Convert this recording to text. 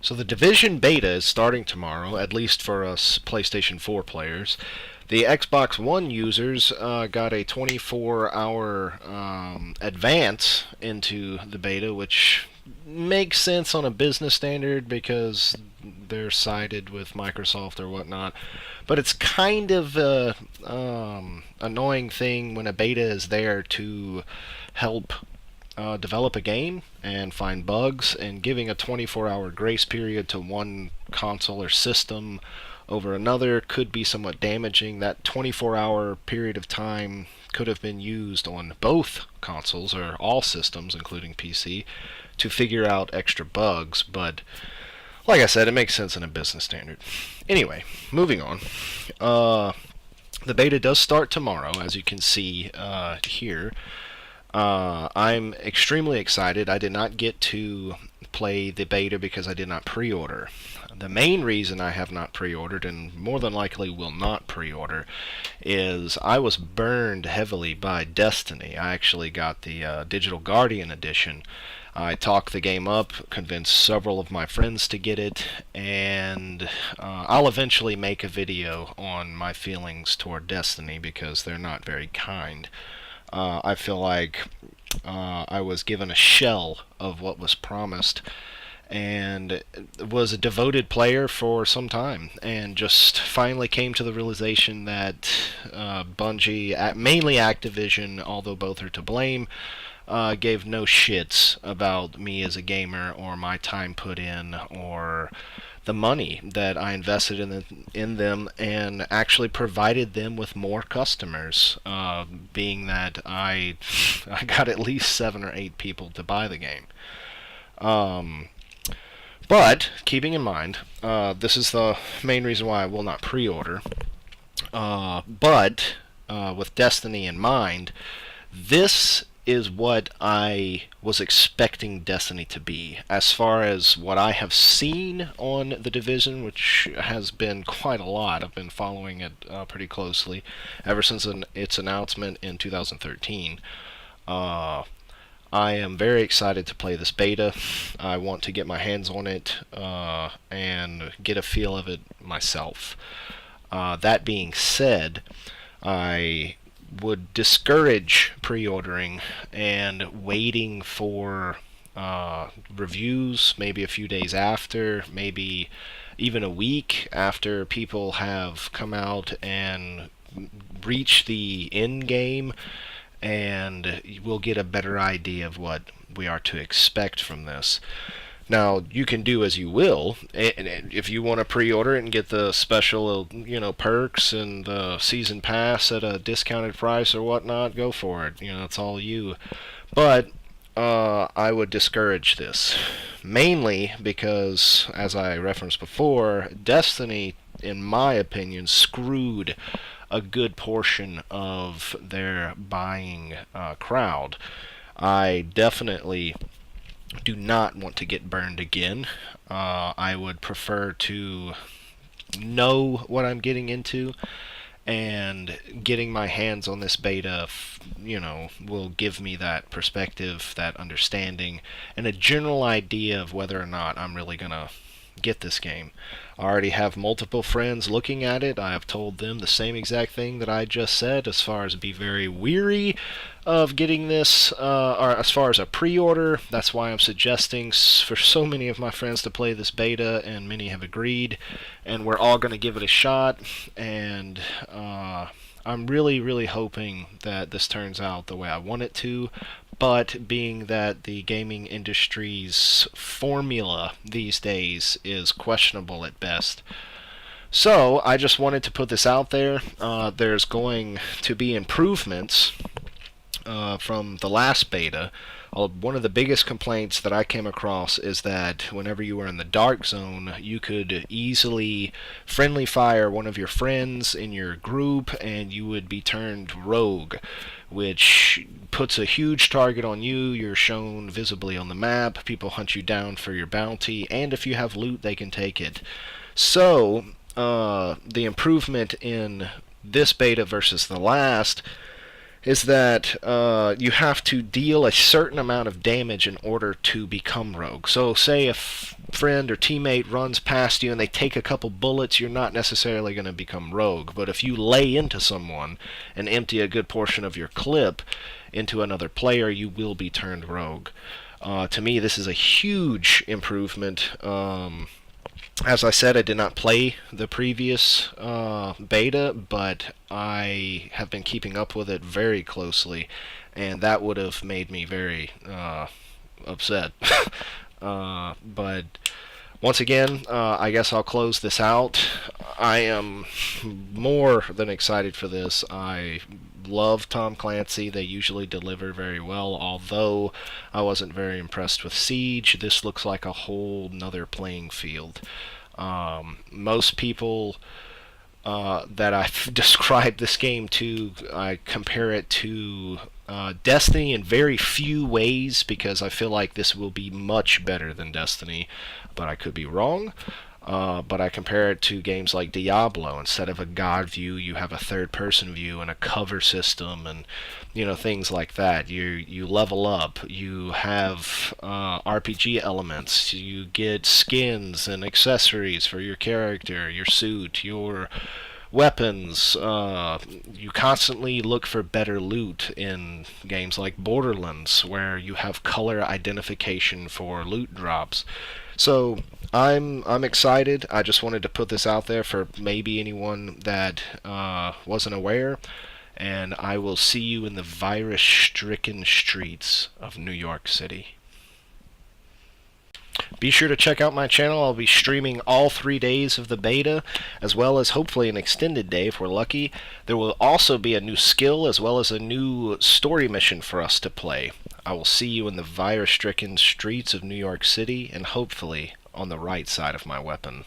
So the Division beta is starting tomorrow, at least for us PlayStation 4 players. The Xbox One users got a 24-hour advance into the beta, which makes sense on a business standard because they're sided with Microsoft or whatnot. But it's kind of a annoying thing when a beta is there to help develop a game and find bugs, and giving a 24-hour grace period to one console or system over another could be somewhat damaging. That 24-hour period of time could have been used on both consoles or all systems, including PC, to figure out extra bugs, but like I said, it makes sense in a business standard. Anyway, moving on. The beta does start tomorrow, as you can see here. I'm extremely excited. I did not get to play the beta because I did not pre-order. The main reason I have not pre-ordered, and more than likely will not pre-order, is I was burned heavily by Destiny. I actually got the Digital Guardian edition. I talked the game up, convinced several of my friends to get it, and I'll eventually make a video on my feelings toward Destiny because they're not very kind. I feel like I was given a shell of what was promised, and was a devoted player for some time, and just finally came to the realization that Bungie, mainly Activision, although both are to blame, gave no shits about me as a gamer or my time put in or the money that I invested in them, and actually provided them with more customers, being that I got at least 7 or 8 people to buy the game. But keeping in mind, this is the main reason why I will not pre-order. But with Destiny in mind, this is what I was expecting Destiny to be. As far as what I have seen on The Division, which has been quite a lot, I've been following it pretty closely ever since its announcement in 2013. I am very excited to play this beta. I want to get my hands on it and get a feel of it myself. That being said, I would discourage pre-ordering and waiting for reviews, maybe a few days after, maybe even a week after people have come out and reached the end game, and we'll get a better idea of what we are to expect from this. Now, you can do as you will. If you want to pre-order it and get the special, perks and the season pass at a discounted price or whatnot, go for it. It's all you. But I would discourage this, mainly because, as I referenced before, Destiny, in my opinion, screwed a good portion of their buying crowd. I definitely do not want to get burned again. I would prefer to know what I'm getting into, and getting my hands on this beta, will give me that perspective, that understanding, and a general idea of whether or not I'm really gonna get this game. I already have multiple friends looking at it. I have told them the same exact thing that I just said, as far as be very weary of getting this, or as far as a pre-order. That's why I'm suggesting for so many of my friends to play this beta, and many have agreed, and we're all going to give it a shot, and I'm really, really hoping that this turns out the way I want it to. But being that the gaming industry's formula these days is questionable at best, so I just wanted to put this out there. There's going to be improvements from the last beta. One of the biggest complaints that I came across is that whenever you were in the Darkzone, you could easily friendly fire one of your friends in your group and you would be turned rogue, which puts a huge target on you. You're shown visibly on the map. People hunt you down for your bounty, and if you have loot, they can take it. So, the improvement in this beta versus the last is that you have to deal a certain amount of damage in order to become rogue. So say a friend or teammate runs past you and they take a couple bullets, you're not necessarily going to become rogue. But if you lay into someone and empty a good portion of your clip into another player, you will be turned rogue. To me, this is a huge improvement. As I said, I did not play the previous beta, but I have been keeping up with it very closely, and that would have made me very upset. But once again, I guess I'll close this out. I am more than excited for this. I love Tom Clancy. They usually deliver very well, although I wasn't very impressed with Siege. This looks like a whole nother playing field. Most people that I've described this game to, I compare it to Destiny in very few ways, because I feel like this will be much better than Destiny, but I could be wrong. But I compare it to games like Diablo. Instead of a god view, you have a third-person view and a cover system, and things like that. You level up. You have RPG elements. You get skins and accessories for your character, your suit, your weapons. You constantly look for better loot in games like Borderlands, where you have color identification for loot drops. So I'm excited. I just wanted to put this out there for maybe anyone that wasn't aware. And I will see you in the virus-stricken streets of New York City. Be sure to check out my channel. I'll be streaming all 3 days of the beta, as well as hopefully an extended day if we're lucky. There will also be a new skill as well as a new story mission for us to play. I will see you in the virus-stricken streets of New York City, and hopefully on the right side of my weapon.